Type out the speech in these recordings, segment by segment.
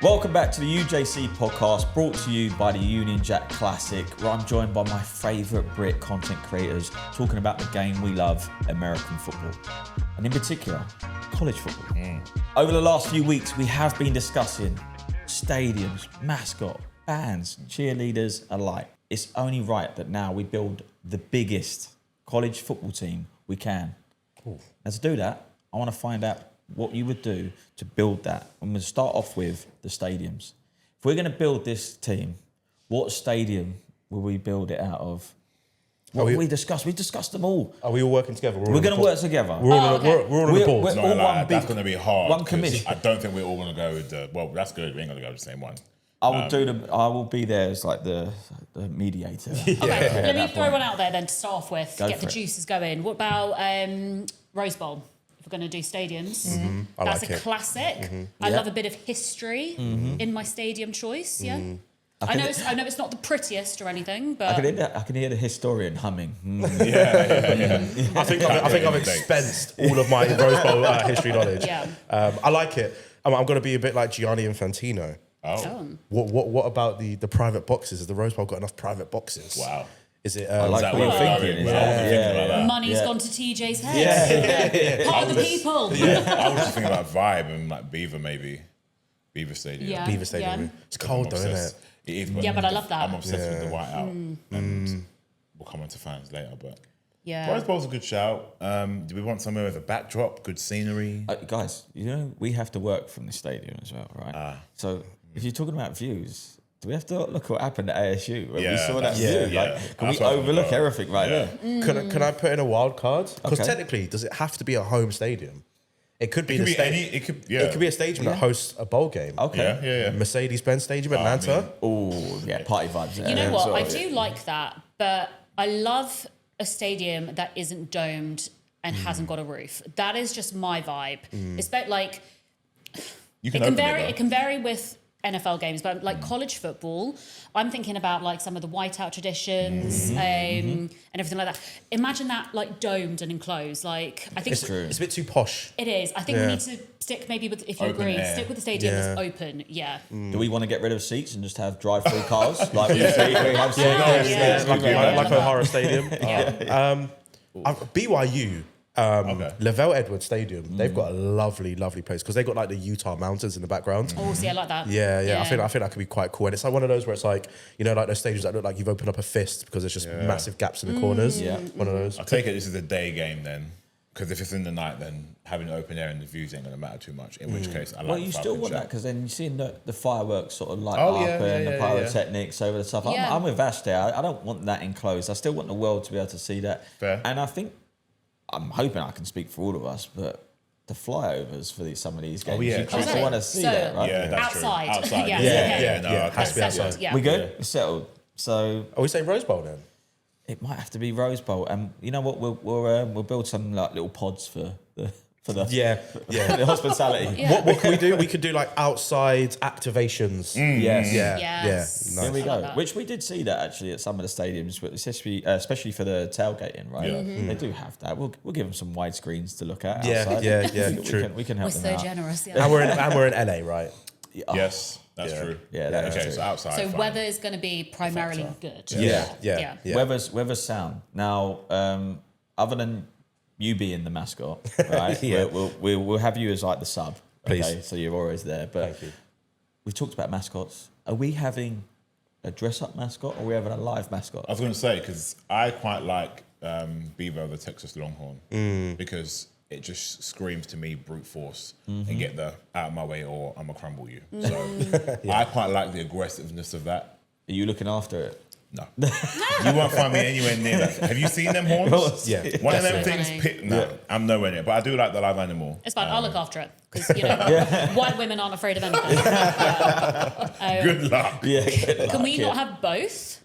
Welcome back to the UJC podcast, brought to you by the Union Jack Classic, where I'm joined by my favourite Brit content creators talking about the game we love, American football, and in particular, college football. Over the last few weeks, we have been discussing stadiums, mascot, bands, cheerleaders alike. It's only right that now we build the biggest college football team we can. Ooh. And to do that, I want to find out what you would do to build that. I'm going to start off with the stadiums. If we're going to build this team, what stadium will we build it out of? What we discussed? We discussed them all. Are we all working together? We're going to work together. We're all on the board. We're all one big, that's going to be hard. One committee. I don't think we're all going to go with the... Well, that's good. We ain't going to go with the same one. I will be there as like the mediator. Okay, let me throw one out there then to start off with, get the juices going. What about Rose Bowl? If we're going to do stadiums, that's a classic. I love a bit of history in my stadium choice. Yeah, I know it's not the prettiest or anything, but I can hear the historian humming. I think I've expensed all of my Rose Bowl history knowledge. Yeah. I like it. I'm going to be a bit like Gianni Infantino. Oh. What about the private boxes? Has the Rose Bowl got enough private boxes? Wow. Is it? I like what you're thinking. Money's gone to TJ's head. Part of the people. I was just thinking about Vibe and like Beaver maybe. Beaver Stadium. Yeah. Beaver Stadium. It's cold though, isn't it? It is. Yeah, but I love that. I'm obsessed with the whiteout. And we'll come on to fans later, but... Rose Bowl's a good shout. Do we want somewhere with a backdrop, good scenery? Guys, we have to work from the stadium as well, right? So if you're talking about views... Do we have to look what happened at ASU when we saw that view? Can we overlook everything right there? Can I put in a wild card? Because technically, does it have to be a home stadium? It could be the stadium. It could be a stadium that hosts a bowl game. Okay. Mercedes-Benz Stadium, Atlanta. Party vibes. You know what? I do like that, but I love a stadium that isn't domed and hasn't got a roof. That is just my vibe. It's about like it can vary with NFL games, but like college football, I'm thinking about like some of the whiteout traditions and everything like that. Imagine that like domed and enclosed. Like I think it's a bit too posh. It is. I think we need to stick maybe with, if you open agree, air. stick with the stadium that's open. Yeah. Do we want to get rid of seats and just have drive-through cars like we have like a horror stadium? BYU. Lavelle Edwards Stadium, they've got a lovely place because they've got like the Utah mountains in the background. Oh, see, I like that. Yeah. I think that could be quite cool. And it's like one of those where it's like, like those stadiums that look like you've opened up a fist because there's just massive gaps in the corners. Yeah. One of those. I take it this is a day game then. Because if it's in the night, then having it open air and the views ain't going to matter too much. In which case, I like. Well, you still want that because then you're seeing the fireworks sort of light up and the pyrotechnics over the stuff. I'm with Vash there. I don't want that enclosed. I still want the world to be able to see that. Fair. And I'm hoping I can speak for all of us, but the flyovers for some of these games, you kind of want to see that, right? Yeah, that's outside. True. Outside. It has to be outside. Yeah. We good? We're settled. So are we saying Rose Bowl then? It might have to be Rose Bowl, and you know what? We'll build some like little pods for the the hospitality. What can we do? We could do like outside activations. Yes. There we go. Like which we did see that actually at some of the stadiums, especially for the tailgating, right? They do have that. We'll give them some wide screens to look at. Outside. True. We can help them We're out. so generous. And we're in LA, right? Yes, that's true. Yeah, that's true. So outside. So weather is going to be primarily good. Yeah. Weather's sound. Now, other than you being the mascot, right? We'll have you as like the sub. Please. Okay, so you're always there. But Thank you. We've talked about mascots. Are we having a dress-up mascot or are we having a live mascot? I was going to say, because I quite like Beaver, the Texas Longhorn, because it just screams to me brute force and get the out of my way or I'm going to crumble you. So I quite like the aggressiveness of that. Are you looking after it? No. You won't find me anywhere near that. Have you seen them horns? Yeah. One of them things, I'm nowhere near. But I do like the live animal. It's fine. I'll look after it. Because, white women aren't afraid of anything. Good luck. Can we not have both?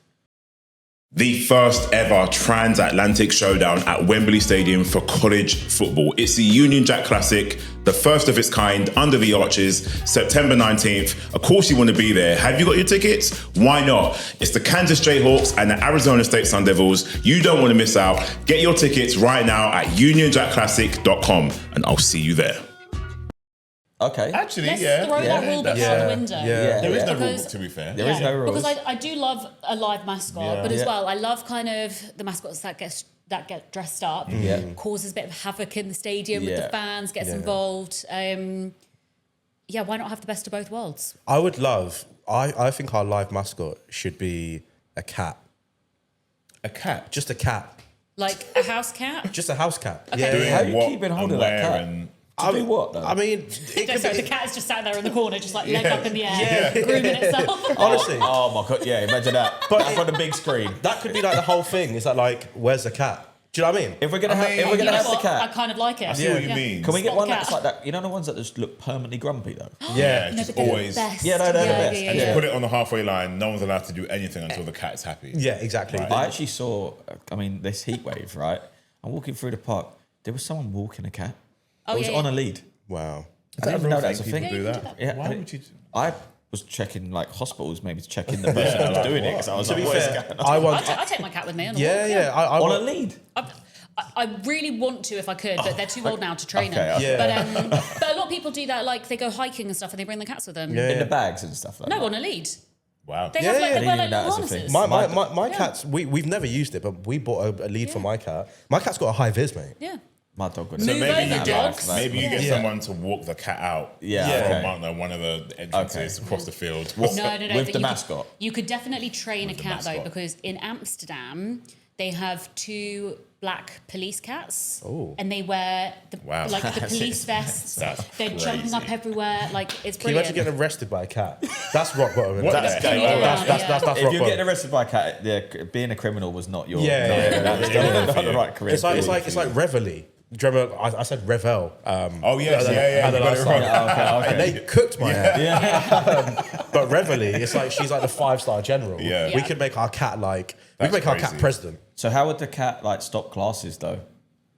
The first ever transatlantic showdown at Wembley Stadium for college football. It's the Union Jack Classic, the first of its kind under the arches, September 19th. Of course you want to be there. Have you got your tickets? Why not? It's the Kansas Jayhawks and the Arizona State Sun Devils. You don't want to miss out. Get your tickets right now at unionjackclassic.com and I'll see you there. Okay. Actually, Let's yeah. throw that rule book out the window. There is no rule Because- book, to be fair. There is no rules. Because I do love a live mascot, but as well, I love kind of the mascots that get dressed up, causes a bit of havoc in the stadium with the fans, gets involved. Why not have the best of both worlds? I would love. I think our live mascot should be a cat. A cat? Just a cat. Like a house cat? Just a house cat. Okay. Yeah. How are you keeping hold of that cat? I do what, though? I mean, The cat is just sat there in the corner, just like leg up in the air, grooming itself. honestly. Oh my god, yeah, imagine that. But on the big screen. That could be like the whole thing. Is that like, where's the cat? Do you know what I mean? If we're gonna have You know the what? I cat, kind of like it. I see what you mean. can we get Spot one the that's cat. like that? You know the ones that just look permanently grumpy though. Yeah, No, just but they're always. the best. Yeah, no, they're the best. And you put it on the halfway line, no one's allowed to do anything until the cat's happy. Yeah, exactly. Right. I actually saw. I mean, this heat wave, right? I'm walking through the park. There was someone walking a cat. It was on a lead. Wow. I didn't even know that's a People thing. do that. Yeah, Why would you? I was checking like hospitals, maybe to check in the person that was doing it because I was like, what is going on? I take my cat with me on a walk. I On a want. lead. I really want to if I could, but they're too old now to train them. Okay. But a lot of people do that, like they go hiking and stuff and they bring the cats with them. In the bags and stuff like that. No, on a lead. Wow. They have like, I they wear didn't like even little know that was a thing. harnesses. My cat's. We've never used it, but we bought a lead for my cat. My cat's got a high vis, mate. Yeah. My dog would. So Maybe over you dogs. get maybe you get someone to walk the cat out. Yeah, from one of the entrances across the field. No. with but the you mascot. You could definitely train a cat though, mascot. because in Amsterdam they have 2 black police cats, and they wear the like the police vests. They're jumping up everywhere. Like it's Can you brilliant. imagine getting arrested by a cat? That's rock bottom. That's That's If rock you're bottom. getting arrested by a cat, being a criminal was not your. That's not the right career. It's like Reveille. Do you remember? I said Revel. Oh yes, And then I was like, Okay. and they cooked my head. But Reveille, it's like she's like the 5-star general. Yeah. We could make our cat like we could make our cat crazy. president. So how would the cat like stop classes though?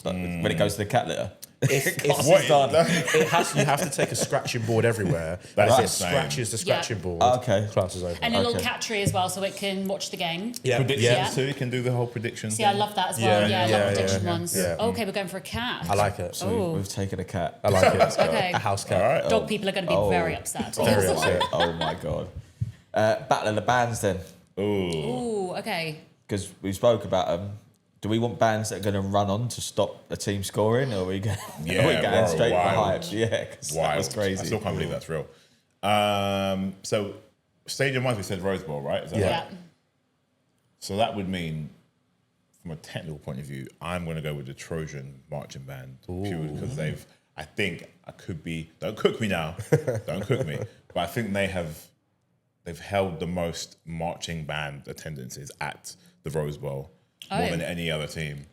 Like, when it goes to the cat litter. It's What? done. It has. You have to take a scratching board everywhere. That's If it insane. scratches the scratching board. Okay. Class is over. and a little cat tree as well, so it can watch the game. Predictions Yeah. too. You can do the whole prediction. See, I love that as well. Yeah, I love prediction yeah. ones. Yeah. Okay, we're going for a cat. I like it. Oh. We've taken a cat. I like it. Okay. A house cat. All right. Dog people are going to be very upset. Very upset. Oh my god. Battle of the bands then, Ooh, okay. because we spoke about them. Do we want bands that are going to run on to stop the team scoring, or are we going, bro, straight for wild. hype? Yeah, because that Wild. was crazy. I still can't believe that's real. So stadium-wise, we said Rose Bowl, right? Is that Yeah. right? So that would mean, from a technical point of view, I'm going to go with the Trojan marching band, purely because I think I could be. Don't cook me now. Don't cook me. But I think they've held the most marching band attendances at the Rose Bowl more than any other team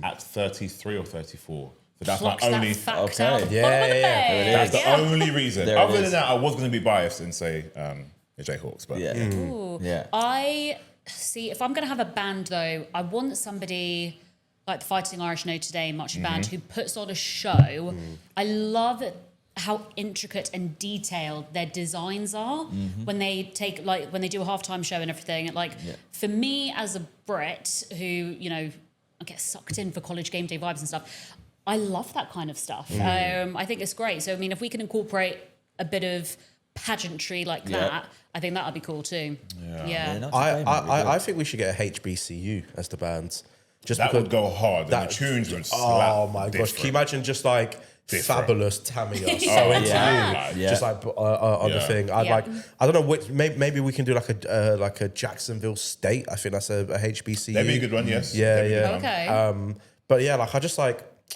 at 33 or 34. So that's Clocks my that only. fact out of the bottom of the page. That's the only reason. There it Other is. than that, I was going to be biased and say the Jayhawks, but Yeah, Ooh. yeah. I see. If I'm going to have a band, though, I want somebody like the Fighting Irish Notre Dame marching band who puts on a show. I love how intricate and detailed their designs are when they take when they do a halftime show and everything. Like for me as a Brit who I get sucked in for college game day vibes and stuff, I love that kind of stuff. I think it's great. So I mean, if we can incorporate a bit of pageantry like that, I think that would be cool too. Yeah. I think we should get a HBCU as the band. Just that because would go hard. And the tunes would slap. Oh my gosh! Can you imagine just like Fabulous Tammy or so into you, just like on the thing? I'd like. I don't know which. Maybe we can do like a Jacksonville State. I think that's a HBCU. That'd be a good one. Yes. Yeah, yeah. Okay. But yeah, like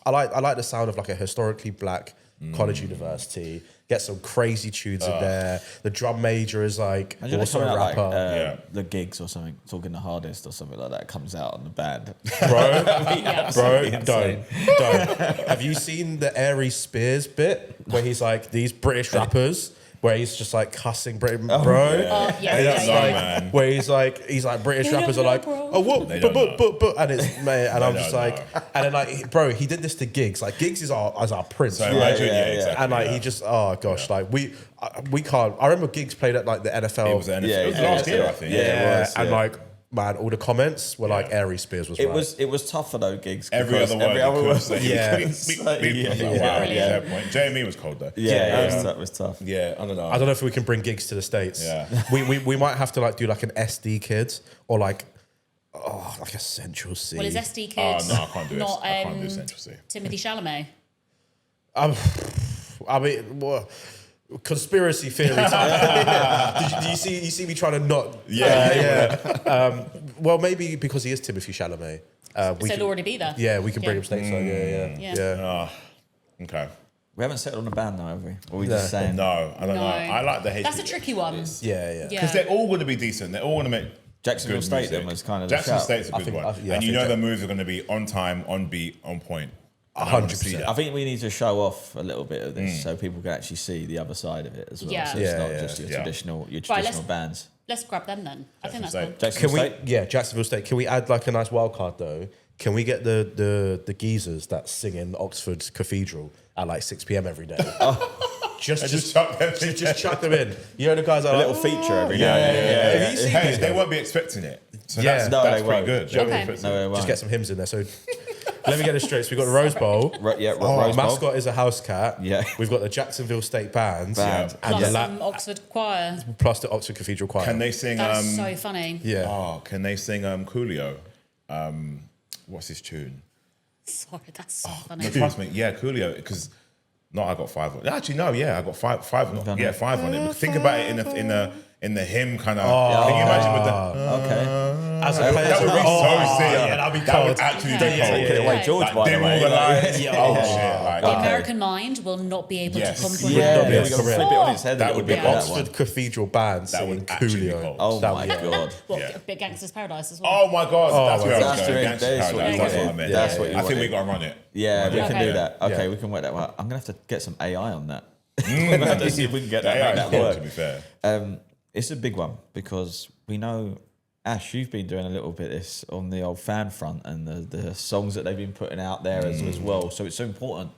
I like the sound of like a historically black college university. Get some crazy tunes in there. The drum major is like Imagine also coming a out rapper. like the gigs or something, talking the hardest or something like that comes out on the band. Bro, don't. Have you seen the Airy Spears bit where he's like these British rappers? Where he's just like cussing Britain, bro. Where he's like British rappers are like, oh what, and it's and I'm just like, and then like, bro, he did this to Giggs. Like Giggs is our prince, So right? imagine, exactly, And like he just, oh gosh, like we can't. I remember Giggs played at like the NFL. It was last year, I think. And like man, all the comments were like Aries Spears was right. It was tougher though, Gigs. Every other word. Yeah. Point. JME was cold though. It was tough. Yeah, I don't know. I don't know if we can bring Gigs to the States. Yeah. We might have to like do like an SD Kids or like like a Central C. Well, is SD Kids? No, I can't do it. Not, I can't do Central C. Timothy Chalamet. I mean, well, conspiracy theory. Do you see me trying to not? Well, maybe because he is Timothy Chalamet. So he'll already be there. Yeah, we can bring him stateside. Yeah. Okay. We haven't settled on a band though, have we? Or are we just saying? No, I don't know. I like the HBK. That's a tricky one. Yeah. Because they're all going to be decent. They're all going to make Jacksonville good Stadium music. was kind of the Jacksonville shout. State's a good think- one. I And you think know the moves are going to be on time, on beat, on point. 100%. I think we need to show off a little bit of this so people can actually see the other side of it as well. Yeah. So it's not Yeah. just your traditional let's- bands. Let's grab them then. I think that's State. good. Jacksonville Can we? State? Yeah, Jacksonville State. Can we add like a nice wild card though? Can we get the geezers that sing in Oxford Cathedral at like 6 p.m. every day? Just chuck them in. You know the guys are A like, little feature every yeah, now and yeah, then. yeah. Have you seen Hey, these they guys? won't be expecting it. So Yeah. that's No, pretty they won't. good. Okay. No, they won't. Just get some hymns in there. So let me get this straight. So we've got the Rose Bowl. Rose Bowl. Mascot is a house cat. Yeah. We've got the Jacksonville State Band. Band. And Plus the some Oxford choir. plus the Oxford Cathedral Choir. Can they sing? That's so funny. Yeah. Oh, can they sing Coolio? What's his tune? Sorry, that's so funny. No, trust me. Yeah, Coolio. Because I got 5 on. Actually, no. Yeah, I got five. Yeah, 5 on it. But think about it in the hymn kind of. Can you imagine with the? Okay. As a player, That would be so sick. yeah, that'd be That cold. would actually Okay. be cold. Take it away, George, Like, by the dim all way. the lights. Yeah. Oh shit! Like, The Okay. American mind will not be able Yes. to comprehend. Yeah, not be we're able to going to flip it on its head. That a would little be bit, awesome. Oxford Cathedral Band That singing would actually be Coolio. cold. Oh That my would be- god. What, Yeah. Big Gangsters Paradise as well. Oh my god, that's where I was That's going. what Gangster you Paradise. That's what I wanted. meant. That's what you I think we wanted. got to run it. Yeah, we can Okay. do that. Okay, Yeah. we can work that out. I'm going to have to get some AI on that. We're going to have to see if we can get that, make that To work. be fair, It's a big one because we know, Ash, you've been doing a little bit of this on the old fan front and the songs that they've been putting out there as well. So it's so important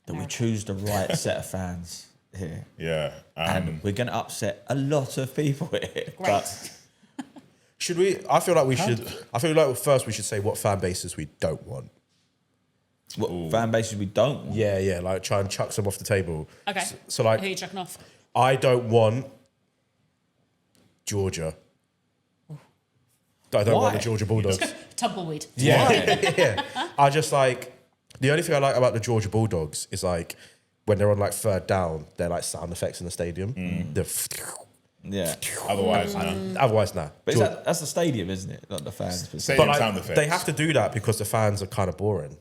that we choose the right set of fans here. yeah. And we're going to upset a lot of people here. Great. Should we? I feel like we should. I feel like first we should say what fan bases we don't want. What fan bases we don't want. Yeah. Like try and chuck some off the table. Okay. So Who are like, you chucking off? I don't want Georgia. I don't want Why? the Georgia Bulldogs. Tumbleweed. Yeah. I just like the only thing I like about the Georgia Bulldogs is like when they're on like third down, they're like sound effects in the stadium. Yeah. Otherwise, no. Otherwise, nah. But that's the stadium, isn't it? Not the fans. Stadium But sound like, effects. they have to do that because the fans are kind of boring.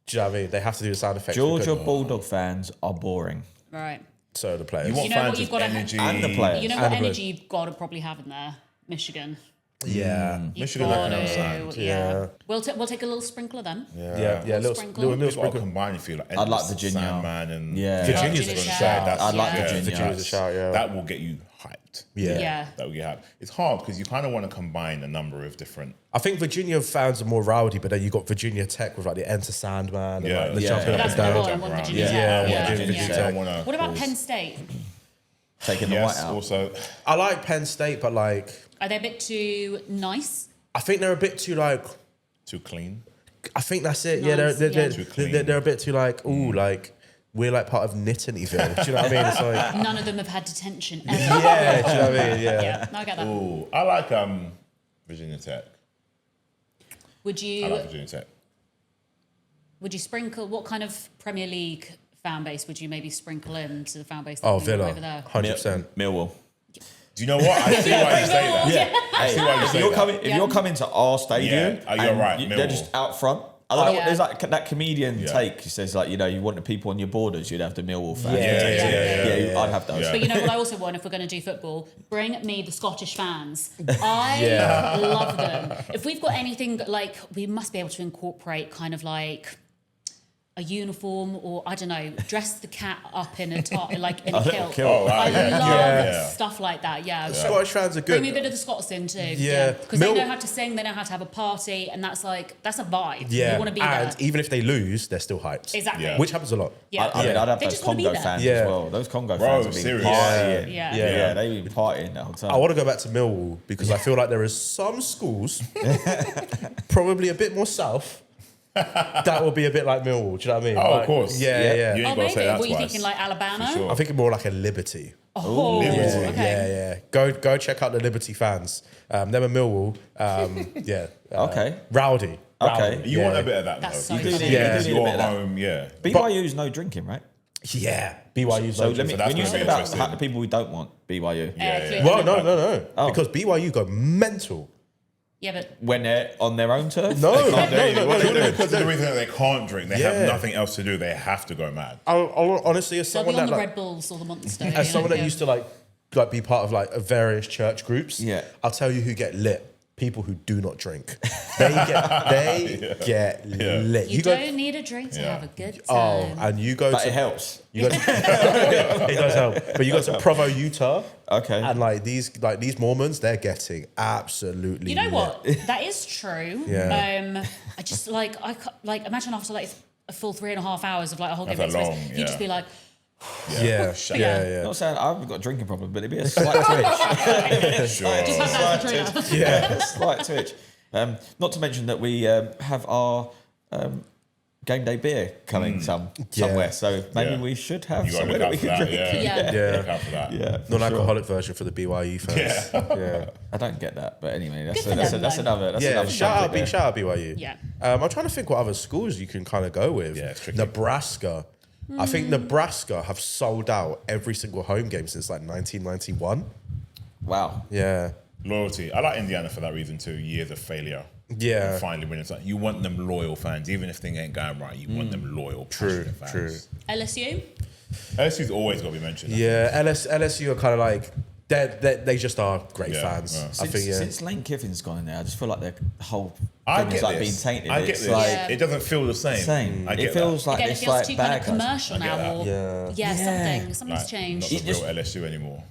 Do you know what I mean? They have to do the sound effects. Georgia because- Bulldog fans are boring. Right. So the players. You want You know what fans you've with got to- energy. And the players. You know And what the energy you've got to probably have in there? Michigan. Yeah. You've Michigan, I got can to, understand. yeah. We'll take a little sprinkler then. Yeah. Little sprinkle. little You've got to sprinkle. combine. You feel like I'd like Virginia. Sandman and Yeah. Virginia's Virginia's a a shout. shout. I'd like Yeah. Virginia. Virginia's a shout, yeah. That will get you hyped. Yeah. Yeah. That will get you hyped. It's hard because you kind of want to combine a number of different. I think Virginia fans are more rowdy, but then you got Virginia Tech with like the Enter Sandman and Yeah. like the Yeah. jumping up That's and what I down. want. I want Virginia Yeah. Tech. Yeah, Yeah, Virginia Virginia Tech. I Tech. wanna What about cause- Penn State? Taking the Yes. white out. Also, I like Penn State, but like Are they a bit too nice? I think they're a bit too like. too clean. I think that's it. Nice, Yeah, yeah. Too clean. they're a bit too like like we're like part of Nittanyville. Do you know what I mean? It's like None of them have had detention ever. yeah, do you know what I mean? Yeah. Yeah, no, I get that. Ooh, I like Virginia Tech. Would I you like Virginia Tech. sprinkle what kind of Premier League fan base would you maybe sprinkle in to the fan base? Oh, that you've got Villa, over there? 100%. Millwall. Do you know what? I see why you say that. Yeah. I see why you If say you're that. coming, if you're coming to our stadium, Yeah. Oh, you're and right, they're Millwall. just out front. I don't know. Yeah. There's like that comedian Yeah. take. He says like, you want the people on your borders. You'd have the Millwall fans. Yeah. I'd have those. Yeah. But you know what I also want if we're going to do football? Bring me the Scottish fans. I love them. If we've got anything like, we must be able to incorporate kind of like a uniform, or I don't know, dress the cat up in a top, like in a kilt. Oh, wow, I yeah. love stuff like that. Yeah, Scottish fans are good. Bring me a bit of the Scots in too. Yeah. Because they know how to sing, they know how to have a party, and that's a vibe. Yeah, You want to be and there. even if they lose, they're still hyped. Exactly. Yeah. Which happens a lot. Yeah. I mean, I'd have They those just wanna be Congo there. fans Yeah. as well. Those Congo Bro, fans have been serious. partying. Yeah. They've been partying the whole time. I want to go back to Millwall because I feel like there is some schools, probably a bit more south, that will be a bit like Millwall. Do you know what I mean? Oh, Like, of course. Yeah. You Oh, ain't got to maybe. say that What are you twice. thinking, like Alabama? For sure. I'm thinking more like a Liberty. Oh, Liberty. okay. Yeah. Go check out the Liberty fans. Them and Millwall. Okay. Rowdy. Okay. Rowdy. You want a bit of that, That's though. so Because funny. Yeah. it's You do need a your bit of that. home, yeah. BYU's no drinking, right? Yeah. BYU's So no let me, joke. that's when you gonna say be about interesting. the people we don't want, BYU, Yeah. Well, no. Oh. Because BYU go mental. Yeah, but when they're on their own turf, No. What they do, because no. the reason that they can't drink, they Yeah. have nothing else to do. They have to go mad. I'll honestly, as they'll be someone on that the like, Red Bulls or the Monster. as someone that used to like be part of like various church groups, Yeah. I'll tell you who get lit. People who do not drink. They get lit. You go, don't need a drink to Yeah. have a good oh, time. and you go but to it helps. you go to, it does help. But you go to Provo, Utah. Okay. And like these Mormons, they're getting absolutely You know lit. what? That is true. Yeah. I just like imagine after like a full 3.5 hours of like a whole game That's a experience, long, you'd yeah. just be like, Yeah. I'm not saying I haven't got a drinking problem, but it'd be a slight twitch. just have that for Katrina. Yeah. Slight twitch. Not to mention that we have our game day beer coming somewhere, so maybe Yeah. we should have You got to somewhere look that we out for can that. drink. Yeah. Yeah. Look out for that. Yeah, for Non-alcoholic version for the BYU fans. Yeah. I don't get that, but anyway, that's Good for them, though. another. That's Yeah, another subject shout out BYU. Yeah. I'm trying to think what other schools you can kind of go with. Yeah, it's tricky. Nebraska. I think Nebraska have sold out every single home game since like 1991. Wow. Yeah. Loyalty. I like Indiana for that reason too. Years of failure. Yeah. And finally winning something. You want them loyal fans, even if things ain't going right. You want them loyal, passionate fans. LSU? LSU's always got to be mentioned. Yeah, LSU are kind of like they just are great Yeah, fans. yeah. I think yeah. Since Lane Kiffin's gone in there, I just feel like the whole I thing get is like this. being tainted. I get It's this. like It doesn't feel the same. same. I get It feels like Again, it it's feels like too kind bad of guys. commercial I get now. that. Or, Yeah. something's Not changed. the real LSU anymore.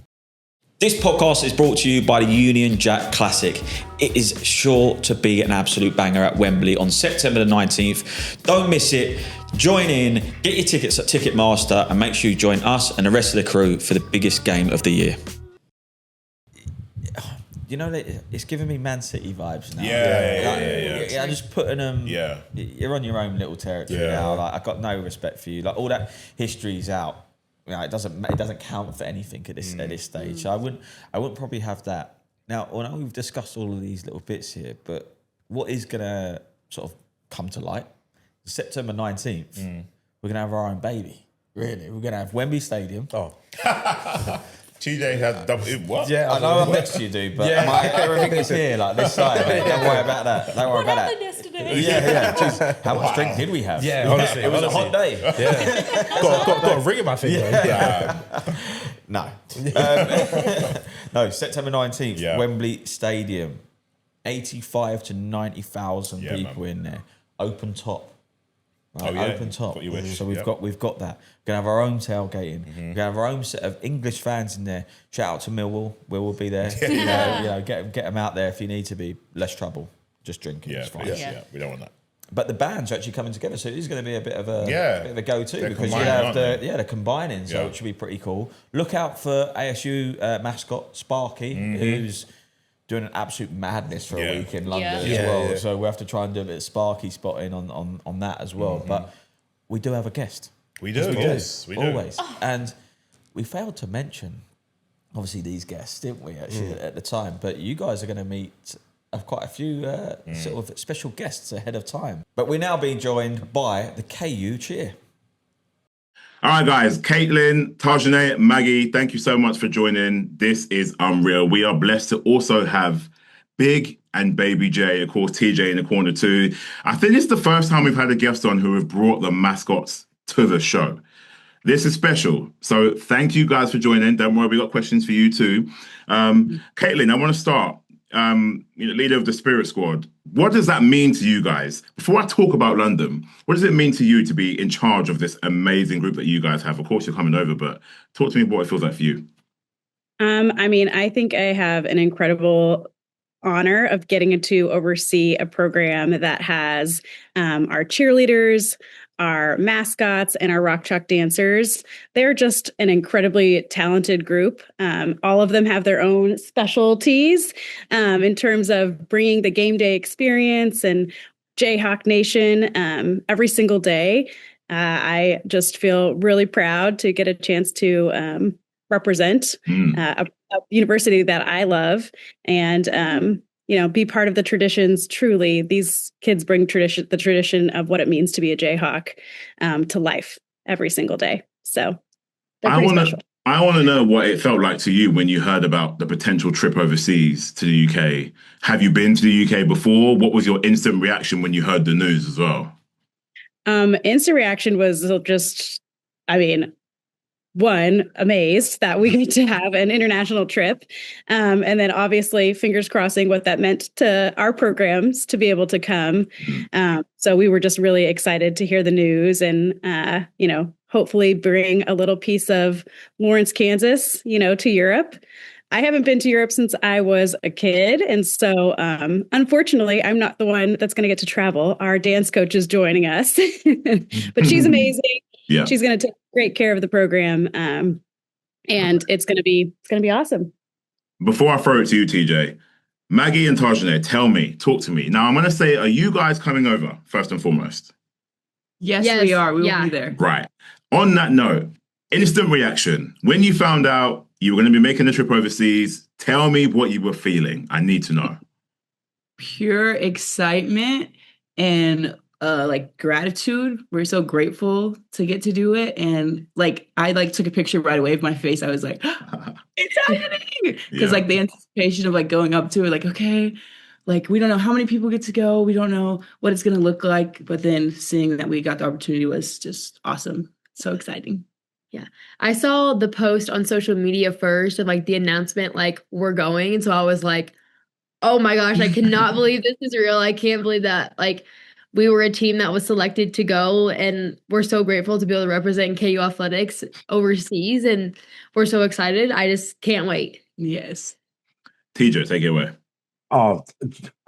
This podcast is brought to you by the Union Jack Classic. It is sure to be an absolute banger at Wembley on September the 19th. Don't miss it. Join in, get your tickets at Ticketmaster, and make sure you join us and the rest of the crew for the biggest game of the year. You know, it's giving me Man City vibes now. Yeah. I'm just putting them. Yeah. You're on your own little territory Yeah. now. Like, I've got no respect for you. Like, all that history's out. You know, it doesn't count for anything at this stage. So I wouldn't probably have that. Now, I know we've discussed all of these little bits here, but what is gonna sort of come to light? September 19th, we're gonna have our own baby. Really, we're gonna have Wembley Stadium. Oh. TJ had double. What? Yeah, I know I'm next to you, dude, but everything is here, like this side. Mate. Don't worry about that. Don't worry about that. yesterday? Yeah. Jeez, how much drink did we have? Yeah, honestly, it was a hot day. Yeah. got a ring in my finger. No. No, September 19th, Yeah. Wembley Stadium. 85 to 90,000 Yeah, people in there. Open top. Right, Oh, yeah. Open top. Got your wish. So we've Yep. got that. We're gonna have our own tailgating. We're gonna have our own set of English fans in there. Shout out to Millwall. Will be there. You know, get them out there if you need to be. Less trouble. Just drinking. Yeah, It's fine. please. Yeah. Yeah, we don't want that. But the band's are actually coming together, so it is going to be a bit of a go-to They're because you combining, have aren't they? they're combining, so Yeah. it should be pretty cool. Look out for ASU mascot Sparky, who's doing an absolute madness for a week in London as Yeah. well. Yeah. So we have to try and do a bit of Sparky spotting on that as well. But we do have a guest. We do. Yes, we do. Always. And we failed to mention, obviously, these guests, didn't we, actually, at the time? But you guys are going to meet quite a few sort of special guests ahead of time. But we're now being joined by the KU Cheer. All right, guys. Caitlin, Tajane, Maggie, thank you so much for joining. This is unreal. We are blessed to also have Big and Baby J, of course, TJ in the corner too. I think it's the first time we've had a guest on who have brought the mascots to the show. This is special. So thank you guys for joining. Don't worry, we got questions for you too. Caitlin, I want to start. leader of the Spirit Squad. What does that mean to you guys? Before I talk about London, what does it mean to you to be in charge of this amazing group that you guys have? Of course, you're coming over, but talk to me about what it feels like for you. I think I have an incredible honor of getting to oversee a program that has our cheerleaders, our mascots, and our rock chalk dancers. They're just an incredibly talented group. All of them have their own specialties in terms of bringing the game day experience and Jayhawk Nation every single day. I just feel really proud to get a chance to represent a university that I love and, be part of the traditions. Truly, these kids bring the tradition of what it means to be a Jayhawk to life every single day. So they're pretty special. I want to know what it felt like to you when you heard about the potential trip overseas to the UK. Have you been to the UK before? What was your instant reaction when you heard the news as well? Instant reaction was just, one, amazed that we get to have an international trip. And then obviously fingers crossing what that meant to our programs to be able to come. So we were just really excited to hear the news and, hopefully bring a little piece of Lawrence, Kansas, to Europe. I haven't been to Europe since I was a kid. And so, unfortunately, I'm not the one that's going to get to travel. Our dance coach is joining us, but she's amazing. Yeah. She's going to take great care of the program. And it's going to be awesome. Before I throw it to you, TJ, Maggie and Tajane, talk to me. Now, I'm going to say, are you guys coming over first and foremost? Yes. We are. We will be there. Right. On that note, instant reaction. When you found out you were going to be making a trip overseas, tell me what you were feeling. I need to know. Pure excitement and gratitude. We're so grateful to get to do it. And I took a picture right away of my face. I was like, it's happening. Because the anticipation of going up to it, okay, we don't know how many people get to go. We don't know what it's going to look like. But then seeing that we got the opportunity was just awesome. So exciting. Yeah. I saw the post on social media first of the announcement, we're going. And so I was like, oh my gosh, I cannot believe this is real. I can't believe that. We were a team that was selected to go, and we're so grateful to be able to represent KU athletics overseas, and we're so excited. I just can't wait. Yes. TJ, take it away. Oh,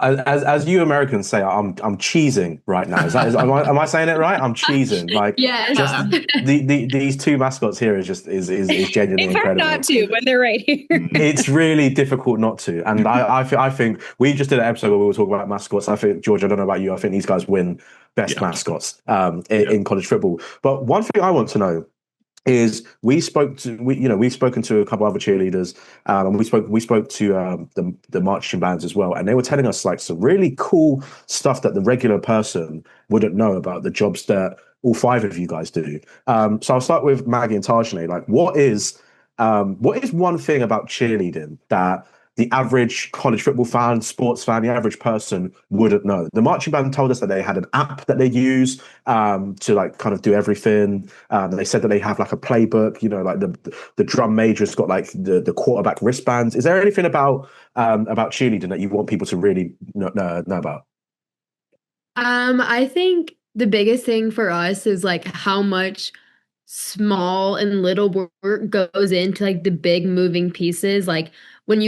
as you Americans say, I'm cheesing right now. Am I saying it right? I'm cheesing. These two mascots here is genuinely incredible. It's hard not to when they're right here. It's really difficult not to. And I think we just did an episode where we were talking about mascots. I think, George, I don't know about you. I think these guys win best mascots in college football. But one thing I want to know is we've spoken to a couple other cheerleaders, and we spoke to the marching bands as well, and they were telling us some really cool stuff that the regular person wouldn't know about the jobs that all five of you guys do. So I'll start with Maggie and Tajane. What is one thing about cheerleading that the average college football fan, sports fan, the average person wouldn't know? The marching band told us that they had an app that they use to kind of do everything. They said that they have a playbook. The drum major's got the quarterback wristbands. Is there anything about cheerleading that you want people to really know about? I think the biggest thing for us is how much small and little work goes into the big moving pieces. When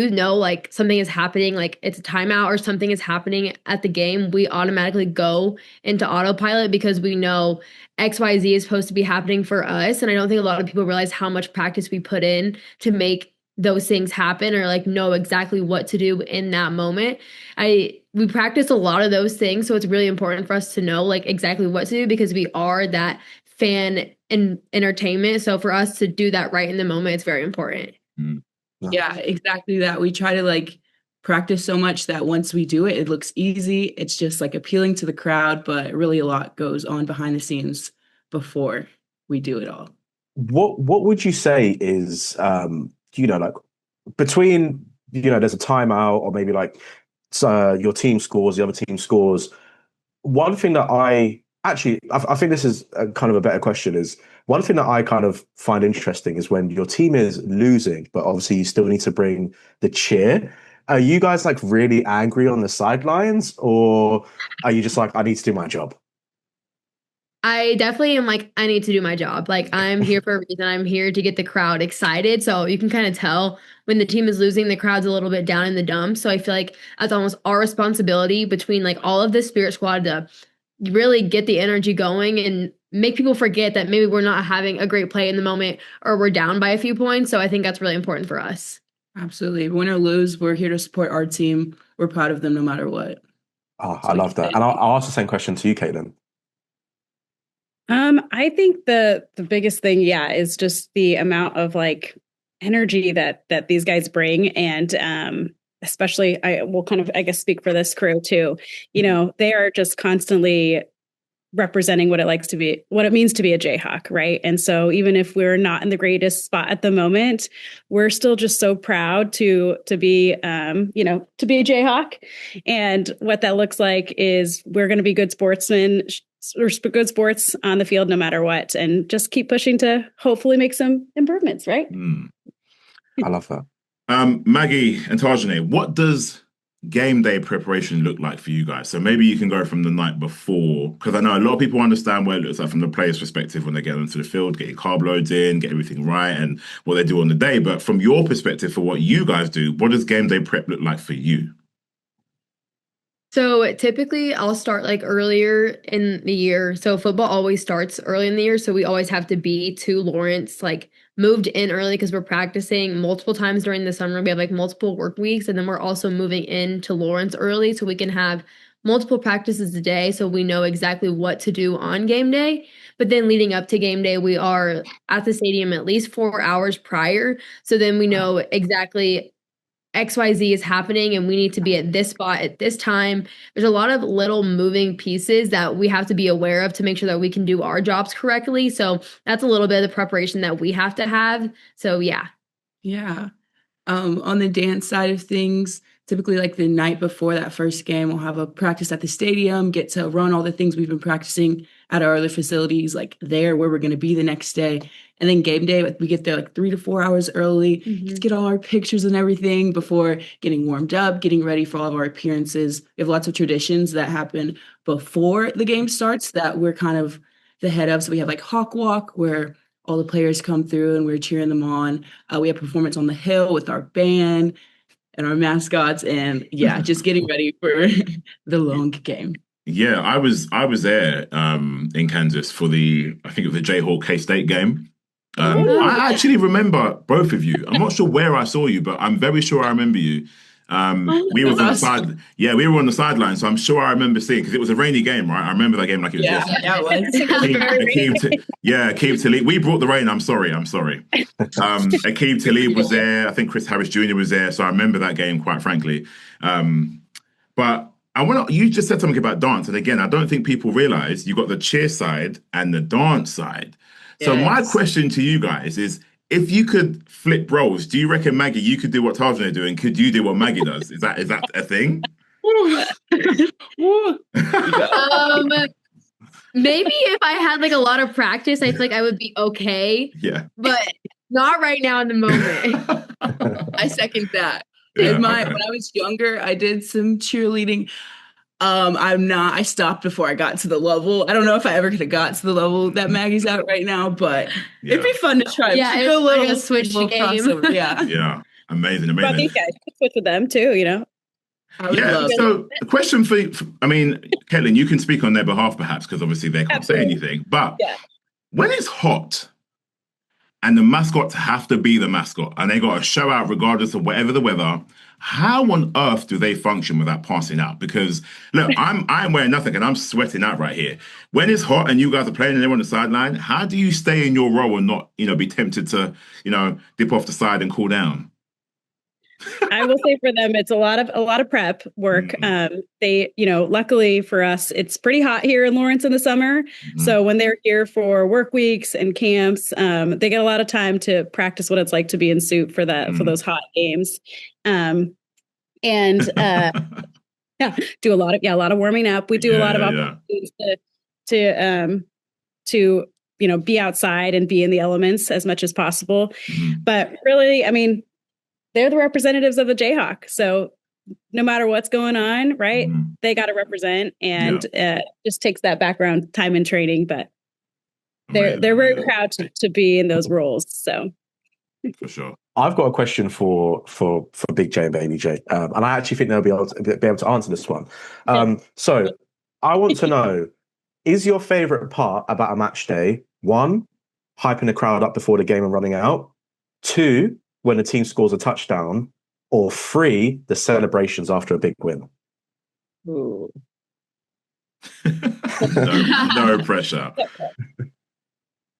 something is happening, it's a timeout or something is happening at the game, we automatically go into autopilot because we know XYZ is supposed to be happening for us. And I don't think a lot of people realize how much practice we put in to make those things happen or know exactly what to do in that moment. We practice a lot of those things. So it's really important for us to know exactly what to do because we are that fan and entertainment. So for us to do that right in the moment, it's very important. Mm. Yeah, exactly that. We try to practice so much that once we do it, it looks easy. It's just appealing to the crowd, but really a lot goes on behind the scenes before we do it all. What would you say is, between, there's a timeout or maybe your team scores, the other team scores. One thing that I think this is kind of a better question is, one thing that I kind of find interesting is when your team is losing, but obviously you still need to bring the cheer. Are you guys like really angry on the sidelines, or are you just like, I need to do my job? I definitely am like, I need to do my job. Like, I'm here for a reason. I'm here to get the crowd excited. So you can kind of tell when the team is losing, the crowd's a little bit down in the dumps. So I feel like that's almost our responsibility between like all of the Spirit Squad to really get the energy going and make people forget that maybe we're not having a great play in the moment or we're down by a few points. So I think that's really important for us. Absolutely. Win or lose, we're here to support our team. We're proud of them no matter what. Oh, I love that. And I'll ask the same question to you, Caitlin. I think the biggest thing, is just the amount of like energy that these guys bring, and especially I will kind of, I guess, speak for this crew too. You know, they are just constantly representing what it means to be a Jayhawk, right? And so even if we're not in the greatest spot at the moment, we're still just so proud to be to be a Jayhawk. And what that looks like is we're going to be good sportsmen or good sports on the field no matter what, and just keep pushing to hopefully make some improvements, right? I love that. Maggie and Tajane, what does game day preparation look like for you guys? So maybe you can go from the night before, because I know a lot of people understand what it looks like from the player's perspective when they get into the field, get your carb loads in, get everything right, and what they do on the day. But from your perspective, for what you guys do, what does game day prep look like for you? So typically I'll start like earlier in the year. So football always starts early in the year. So we always have to be to Lawrence, like moved in early because we're practicing multiple times during the summer. We have like multiple work weeks. And then we're also moving into Lawrence early so we can have multiple practices a day. So we know exactly what to do on game day. But then leading up to game day, we are at the stadium at least 4 hours prior. So then we know exactly XYZ is happening and we need to be at this spot at this time. There's a lot of little moving pieces that we have to be aware of to make sure that we can do our jobs correctly. So that's a little bit of the preparation that we have to have. So yeah. Yeah. On the dance side of things, typically like the night before that first game, we'll have a practice at the stadium, get to run all the things we've been practicing at our other facilities, like there where we're going to be the next day. And then game day, we get there like 3 to 4 hours early, just get all our pictures and everything before getting warmed up, getting ready for all of our appearances. We have lots of traditions that happen before the game starts that we're kind of the head of. So we have like Hawk Walk, where all the players come through and we're cheering them on. We have performance on the hill with our band and our mascots, and just getting ready for the long game. Yeah, I was there in Kansas for I think it was the Jayhawk K-State game. I actually remember both of you. I'm not sure where I saw you, but I'm very sure I remember you. We were on the side. Yeah, we were on the sideline, so I'm sure I remember seeing, because it was a rainy game, right? I remember that game like it was yesterday. Yeah, it was. Akeem Talib. We brought the rain. I'm sorry. Akeem Talib was there. I think Chris Harris Jr. was there, so I remember that game, quite frankly. But you just said something about dance, and again, I don't think people realize you got the cheer side and the dance side. So my question to you guys is, if you could flip roles, do you reckon, Maggie, you could do what Tajane do, and could you do what Maggie does? Is that a thing? Maybe if I had like a lot of practice, I feel like I would be okay. Yeah. But not right now in the moment. I second that. Yeah, When I was younger, I did some cheerleading. I stopped before I got to the level. I don't know if I ever could have got to the level that Maggie's at right now, but it'd be fun to try. Yeah, it's like a switch game. Crossover. Yeah. Yeah. Amazing. But these guys could switch with them too, you know? So a question for Caitlin, you can speak on their behalf perhaps, because obviously they can't say anything. But when it's hot and the mascots have to be the mascot and they got to show out regardless of whatever the weather, how on earth do they function without passing out? Because look, I'm wearing nothing and I'm sweating out right here. When it's hot and you guys are playing and they're on the sideline, how do you stay in your role and not, be tempted to, dip off the side and cool down? I will say for them, it's a lot of prep work. They, luckily for us, it's pretty hot here in Lawrence in the summer. So when they're here for work weeks and camps, they get a lot of time to practice what it's like to be in suit for those hot games. Do a lot of warming up. We do a lot of opportunities to be outside and be in the elements as much as possible. But really, they're the representatives of the Jayhawk. So no matter what's going on, right, they got to represent, and just takes that background, time and training. But they're very proud to be in those roles. So for sure. I've got a question for Big J and Baby J, and I actually think they'll be able to answer this one. So I want to know: is your favorite part about a match day 1, hyping the crowd up before the game and running out; 2, when the team scores a touchdown; or 3, the celebrations after a big win? Ooh. no pressure.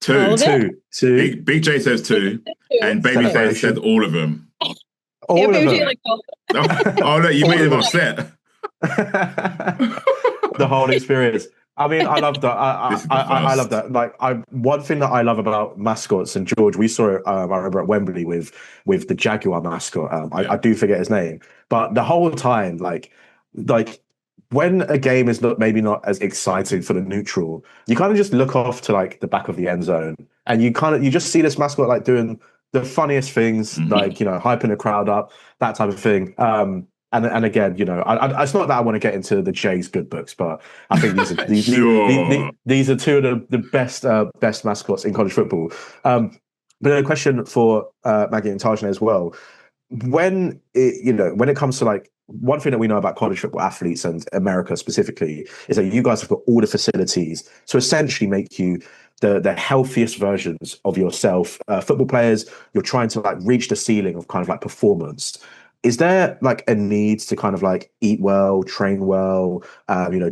2. Big J says 2, and Baby J says all of them. All of them. Like, oh no, you made him upset. The whole experience. I mean, I love that. I love that. Like, one thing that I love about mascots, and George, we saw it. I remember at Wembley with the Jaguar mascot. I do forget his name, but the whole time, like when a game is maybe not as exciting for the neutral, you kind of just look off to like the back of the end zone, and you just see this mascot like doing the funniest things, like, hyping the crowd up, that type of thing. And again, it's not that I want to get into the Jay's good books, but I think these are two of the best mascots in college football. But a question for Maggie and Tajane as well. When it comes to like, one thing that we know about college football athletes and America specifically is that you guys have got all the facilities to essentially make you the healthiest versions of yourself. Football players, you're trying to like reach the ceiling of kind of like performance. Is there like a need to kind of like eat well, train well,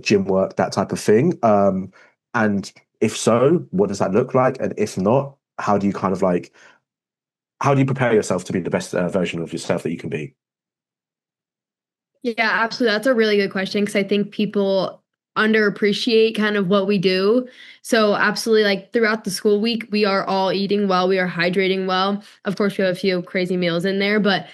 gym work, that type of thing? And if so, what does that look like? And if not, how do you prepare yourself to be the best version of yourself that you can be? Yeah, absolutely. That's a really good question, because I think people underappreciate kind of what we do. So absolutely, like throughout the school week, we are all eating well, we are hydrating well. Of course, we have a few crazy meals in there, but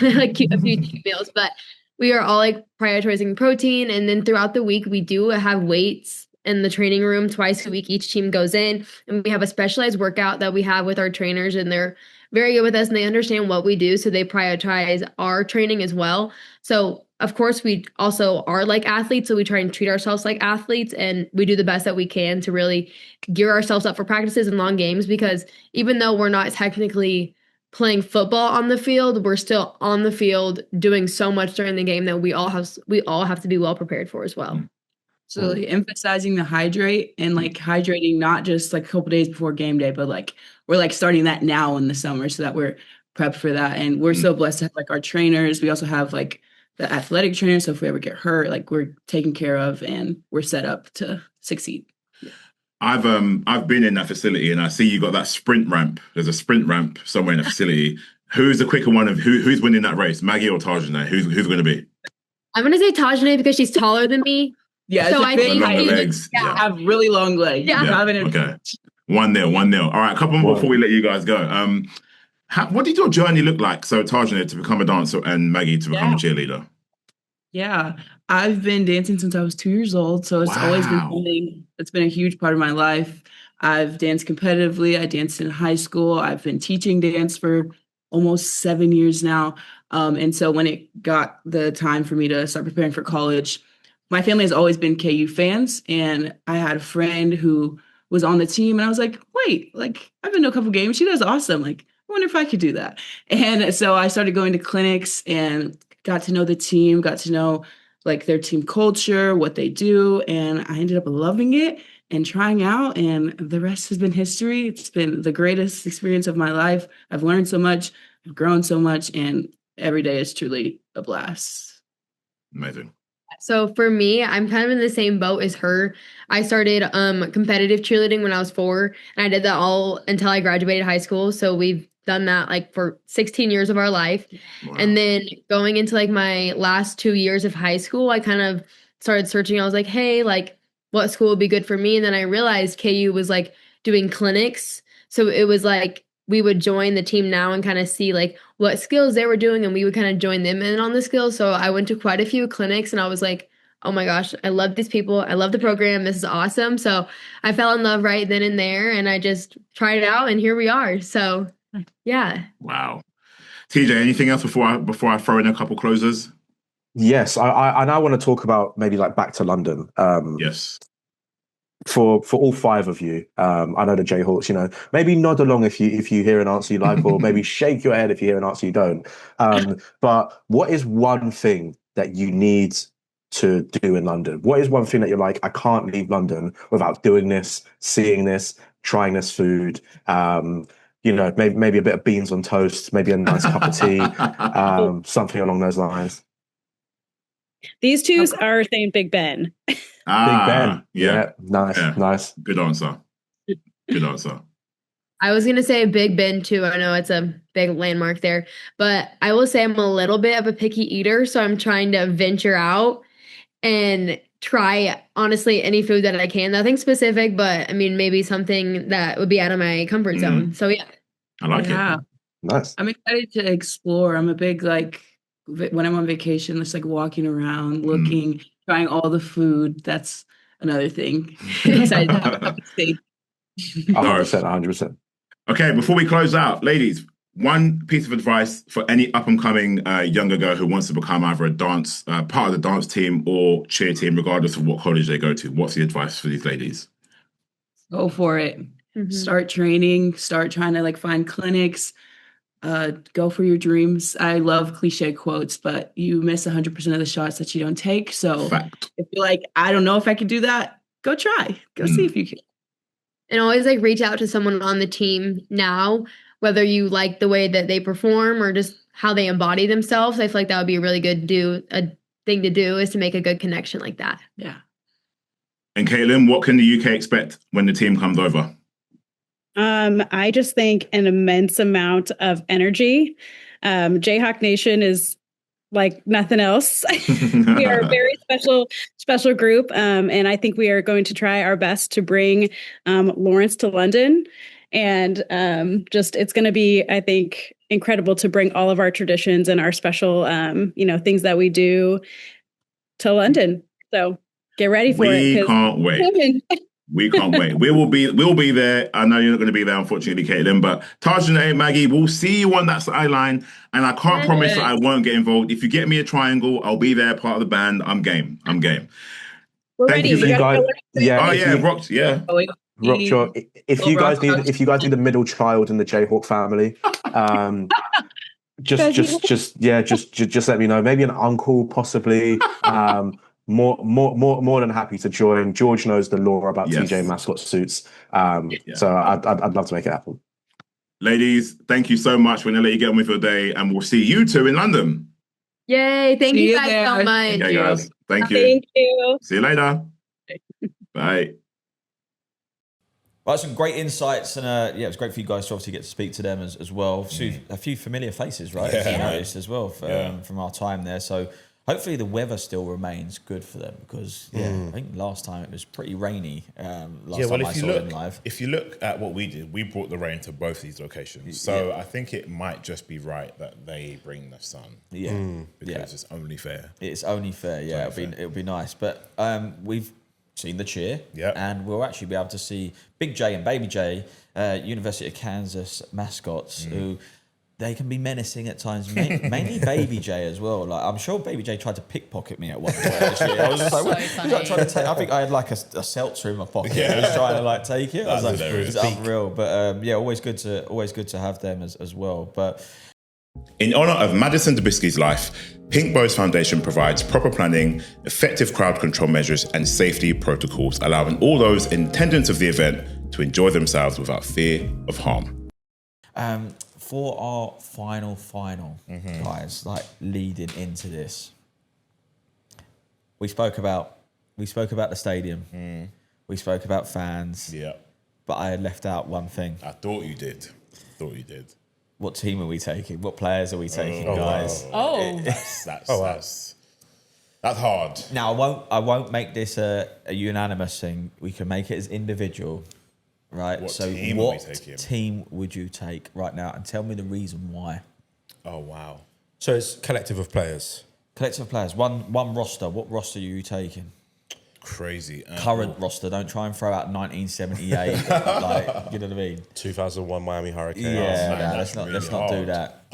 like a few cheat meals, but we are all like prioritizing protein. And then throughout the week, we do have weights in the training room twice a week. Each team goes in, and we have a specialized workout that we have with our trainers, and they're very good with us and they understand what we do. So they prioritize our training as well. So of course, we also are like athletes, so we try and treat ourselves like athletes, and we do the best that we can to really gear ourselves up for practices and long games, because even though we're not technically playing football on the field, we're still on the field doing so much during the game that we all have to be well prepared for as well. So like, emphasizing the hydrate, and like hydrating not just like a couple days before game day, but like we're like starting that now in the summer so that we're prepped for that. And we're so blessed to have like our trainers. We also have like the athletic trainer, so if we ever get hurt, like we're taken care of and we're set up to succeed. I've been in that facility, and I see you got that sprint ramp. There's a sprint ramp somewhere in the facility. Who's the quicker one of who's winning that race, Maggie or Tajane? Who's going to be? I'm going to say Tajane because she's taller than me. Yeah, so I think longer legs. Yeah. Have really long legs. Yeah. Okay. 1-0. All right, a couple more before we let you guys go. What did your journey look like? So Tajane to become a dancer and Maggie to become a cheerleader. Yeah, I've been dancing since I was 2 years old, so it's always been something that's been a huge part of my life. I've danced competitively. I danced in high school. I've been teaching dance for almost 7 years now. And so when it got the time for me to start preparing for college, my family has always been KU fans, and I had a friend who was on the team, and I was like, wait, like I've been to a couple games. She does awesome. Like, I wonder if I could do that. And so I started going to clinics and got to know the team, got to know like their team culture, what they do. And I ended up loving it and trying out, and the rest has been history. It's been the greatest experience of my life. I've learned so much, I've grown so much, and every day is truly a blast. Amazing. So for me, I'm kind of in the same boat as her. I started competitive cheerleading when I was 4, and I did that all until I graduated high school. So we've done that like for 16 years of our life. Wow. And then going into like my last 2 years of high school, I kind of started searching. I was like, hey, like what school would be good for me? And then I realized KU was like doing clinics. So it was like we would join the team now and kind of see like what skills they were doing, and we would kind of join them in on the skills. So I went to quite a few clinics, and I was like, oh my gosh, I love these people. I love the program. This is awesome. So I fell in love right then and there, and I just tried it out, and here we are. So yeah. Wow. TJ, anything else before I throw in a couple closers? Yes, I now want to talk about maybe like back to London. Yes. For all five of you, I know the Jayhawks, maybe nod along if you hear an answer you like, or maybe shake your head if you hear an answer you don't. But what is one thing that you need to do in London? What is one thing that you're like, I can't leave London without doing this, seeing this, trying this food? Maybe a bit of beans on toast, maybe a nice cup of tea, something along those lines. These two are saying Big Ben. Big Ben. Yeah. Nice. Good answer. I was going to say Big Ben too. I know it's a big landmark there, but I will say I'm a little bit of a picky eater. So I'm trying to venture out and try, honestly, any food that I can. Nothing specific, but I mean, maybe something that would be out of my comfort zone. So yeah. I like it. Nice. I'm excited to explore. I'm a big, when I'm on vacation, just like walking around, looking, trying all the food. That's another thing. Excited to have a steak. 100%. Okay, before we close out, ladies, one piece of advice for any up-and-coming younger girl who wants to become either a dance part of the dance team or cheer team, regardless of what college they go to. What's the advice for these ladies? Go for it. Mm-hmm. Start training. Start trying to find clinics. Go for your dreams. I love cliche quotes, but you miss 100% of the shots that you don't take. So if you're like, I don't know if I can do that, go try. Go see if you can. And always reach out to someone on the team now, whether you like the way that they perform or just how they embody themselves. I feel like that would be a really good thing to do, is to make a good connection like that. Yeah. And Caitlin, what can the UK expect when the team comes over? I just think an immense amount of energy. Jayhawk Nation is like nothing else. We are a very special group. And I think we are going to try our best to bring Lawrence to London. And it's going to be, I think, incredible to bring all of our traditions and our special, things that we do to London. So get ready for it. We can't wait. We can't wait. We'll be there. I know you're not going to be there, unfortunately, Caitlin, but Tajane, Maggie, we'll see you on that sideline. And I can't promise that I won't get involved. If you get me a triangle, I'll be there, part of the band. I'm game. We're ready. You guys, Rocked. Yeah. Rockshot. If you guys need a middle child in the Jayhawk family, just let me know. Maybe an uncle, possibly. More than happy to join. George knows the lore about TJ Mascot suits. So I'd love to make it happen. Ladies, thank you so much. We're going to let you get on with your day, and we'll see you two in London. Yay. Thank you guys so much. Okay, guys. Thank you. Thank you. See you later. Bye. Right, some great insights, and it was great for you guys to obviously get to speak to them as well. A few familiar faces, right? As well from our time there. So hopefully the weather still remains good for them, because I think last time it was pretty rainy. Last time I saw them live. If you look at what we did, we brought the rain to both these locations. So I think it might just be right that they bring the sun. Because it's only fair. It's only fair. Yeah, it'll be nice. But we've seen the cheer, and we'll actually be able to see Big J and Baby J, University of Kansas Mascots, who they can be menacing at times, mainly Baby J as well. Like, I'm sure Baby J tried to pickpicket me at one point. Actually, I was just like, trying to take. I think I had a seltzer in my pocket. I was trying to take it. I was like, it's unreal. But always good to have them as well. But in honor of Madison Dubisky's life, Pink Bows Foundation provides proper planning, effective crowd control measures, and safety protocols, allowing all those in attendance of the event to enjoy themselves without fear of harm. For our final, guys, leading into this, we spoke about the stadium. We spoke about fans. Yeah. But I had left out one thing. I thought you did. What team are we taking? What players are we taking, guys? That's hard. Now I won't make this a unanimous thing. We can make it as individual. Right. What team would you take right now? And tell me the reason why. Oh, wow. So it's collective of players. One roster. What roster are you taking? Crazy. Current roster. Don't try and throw out 1978. You know what I mean? 2001 Miami Hurricanes. Yeah, let's not do that.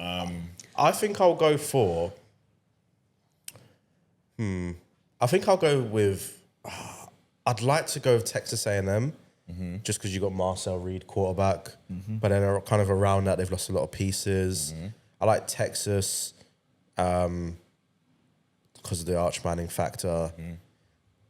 I think I'll go for. I think I'll go with. I'd like to go with Texas A&M, just because you got Marcel Reed quarterback, but then kind of around that they've lost a lot of pieces. I like Texas because of the Arch Manning factor.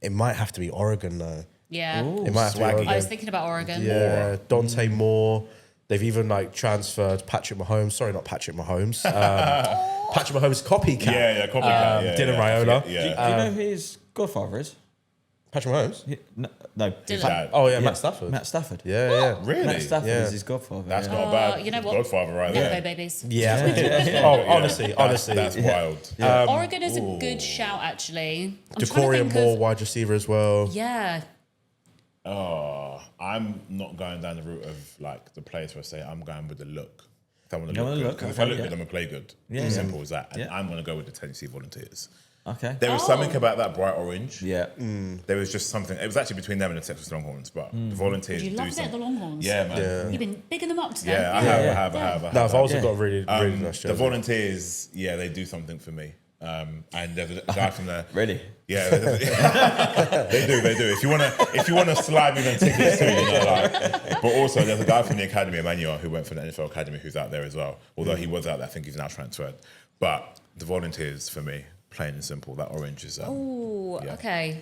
It might have to be Oregon though. Yeah. It might have to be Oregon. I was thinking about Oregon. Yeah, Dante Moore. They've even like transferred Patrick Mahomes. Sorry, not Patrick Mahomes. Patrick Mahomes copycat. Yeah, copycat. Dylan Raiola. Do you know who his godfather is? Patrick Mahomes? No. Dylan. Oh, yeah, Matt Stafford. Matt Stafford. Yeah. Really? Matt Stafford Yeah. is his godfather. That's yeah. not bad. You know what? Godfather right Never there. go babies. Yeah. Oh, honestly. That's wild. Oregon is a good shout, actually. I'm trying to Decorian think Moore, of- wide receiver as well. Yeah. Oh, I'm not going down the route of like the players per se. I'm going with the look. If I want to You look wanna good. look, 'Cause if I okay, look yeah. good, I'm going to play good. Yeah, As yeah. simple as that. And Yeah. I'm going to go with the Tennessee Volunteers. Okay. There was something about that bright orange. Yeah. There was just something. It was actually between them and the Texas Longhorns, but the Volunteers You do loved it, something. the Longhorns. Yeah, man. You've been bigging them up today. Yeah, I have. No, I've also Yeah. got really nice The jersey. Volunteers, yeah, they do something for me. And there's a guy from there. Really? Yeah, they do. If you wanna slide me them tickets too, but also there's a guy from the academy, Emmanuel, who went for the NFL academy, who's out there as well. Although he was out there, I think he's now transferred. But the Volunteers for me, plain and simple. That orange is. Oh, Yeah. okay.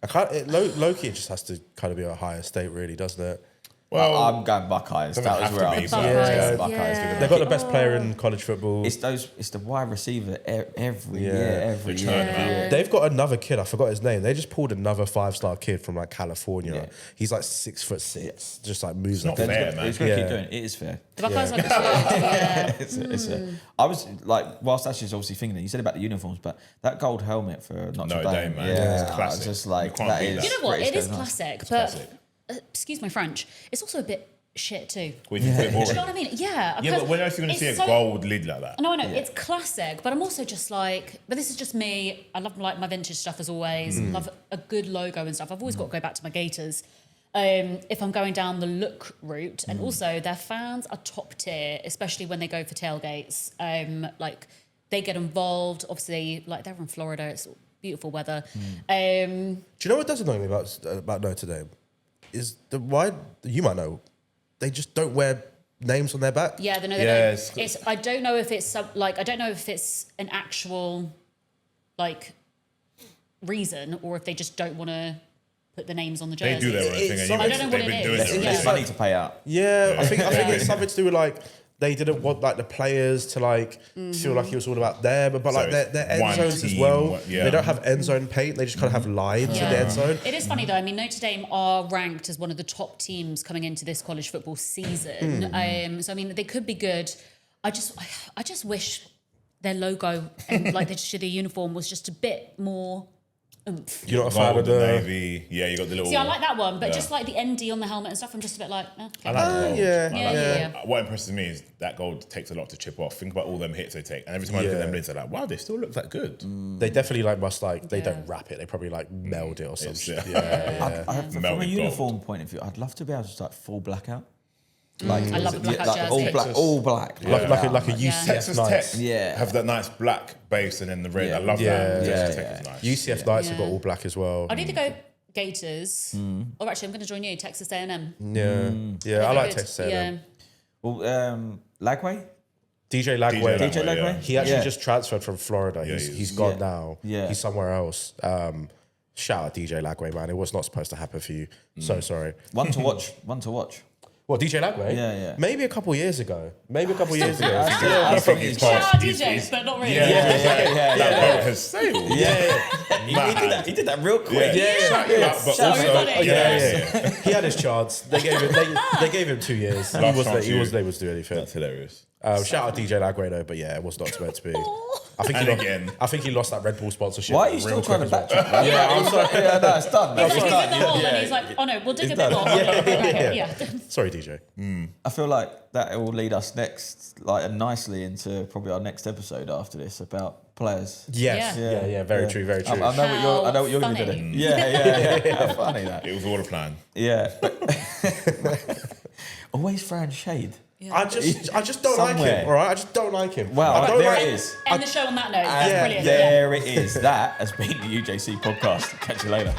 Low-key, it just has to kind of be a higher state, really, doesn't it? Well, I'm going Buckeyes. doesn't That was have where to I be, was. but- Buckeyes, Buckeyes. yeah. They've got the best player in college football. It's the wide receiver every Yeah. year, every They year. turn every him year. They've got another kid. I forgot his name. They just pulled another 5-star kid from like California. Yeah. He's like 6'6", just like moves not up. fair, man. He's going to keep Yeah. doing it. It is fair. The Buckeyes are good. Yeah. I was like, whilst Ashley's obviously thinking that, you said about the uniforms, but that gold helmet for Notre Notre Dame, Dame, man. yeah, It's classic. I was just like, You can't that beat is. that. You know what? British It is goes on. classic, but classic. excuse my French. It's also a bit shit too. We can put it Do you know boring. what I mean? Yeah. Yeah, but when else are you going to see a it's so- gold lid like that? No, I know it's classic, but I'm also just like, but this is just me. I love like my vintage stuff as always. Love a good logo and stuff. I've always got to go back to my Gators. If I'm going down the look route, and also their fans are top tier, especially when they go for tailgates. Like they get involved. Obviously, like they're in Florida. It's beautiful weather. Do you know what does annoy me about Notre Dame? Is the why you might know, they just don't wear names on their back. Yeah, they know. Yes. It's. I don't know if it's like. I don't know if it's an actual, like, reason or if they just don't want to put the names on the They jersey. do their own thing. It's- And I don't know what they've been it doing is. it. Yeah. It's money to pay out. Yeah, I think it's something to do with like they didn't want like the players to like feel like it was all about them, but like it's their end one zones as team, well. yeah. They don't have end zone paint; they just kind of have lines in the end zone. It is funny though. I mean, Notre Dame are ranked as one of the top teams coming into this college football season. So I mean, they could be good. I just wish their logo and like the uniform was just a bit more oomph. You're not a fan Gold, of the the navy. Yeah, you got the little. See, I like that one, but Yeah. just like the ND on the helmet and stuff, I'm just a bit like, okay. I like the gold. yeah. I like Yeah. the gold. What impresses me is that gold takes a lot to chip off. Think about all them hits they take, and every time I look at them lids, I'm like, wow, they still look that good. They definitely like must like they Yeah. don't wrap it; they probably like meld it or some It's- shit. yeah. Yeah, From a Melted uniform point of view, I'd love to be able to start full blackout. Like, I love a blackout like all jersey. black, all black. like a Yeah. UCF Texas Knights. Tech Yeah. have that nice black base and then the red. Yeah. I love Yeah. that. Texas Yeah, Tech is nice. UCF Knights have got Yeah. all black as well. I'd either go Gators, or actually, I'm going to join you, Texas A&M. Yeah, I like Texas A&M. Yeah. Well, Lagway? DJ Lagway. DJ Lagway? yeah. He actually Yeah. just transferred from Florida. Yeah, He's gone Yeah. now. Yeah. He's somewhere else. Shout out DJ Lagway, man. It was not supposed to happen for you. So sorry. One to watch. One to watch. Well, DJ Lagway? Yeah. Maybe a couple years ago. Maybe a couple years ago. I think he's Shout out He's- DJs, but not really. That boat has sailed. He did that real quick. Shut you up, but Shout also, everybody. Yeah. He had his chance. They gave him 2 years. He Last wasn't chance able to do anything. That's hilarious. Shout out DJ Lagway though, but yeah, it was not meant to be. I think And he lost, again. I think he lost that Red Bull sponsorship. Why are you still real trying to quick as well. backtrack? Yeah, I'm sorry. Yeah, no, it's done. He's in the hole and he's like, oh no, we'll dig a bit more. Yeah. Sorry, DJ. I feel like that will lead us next, like nicely into probably our next episode after this about players. Yes. Yeah. Yeah. Very true. Very true. I know what you're going to be Funny. doing. Yeah. Funny that. It was all a plan. Yeah. Always throwing shade. I just don't like him. All right, I just don't like him. Well, there it is. End the show on that note. That's brilliant. There it is. That has been the UJC podcast. Catch you later.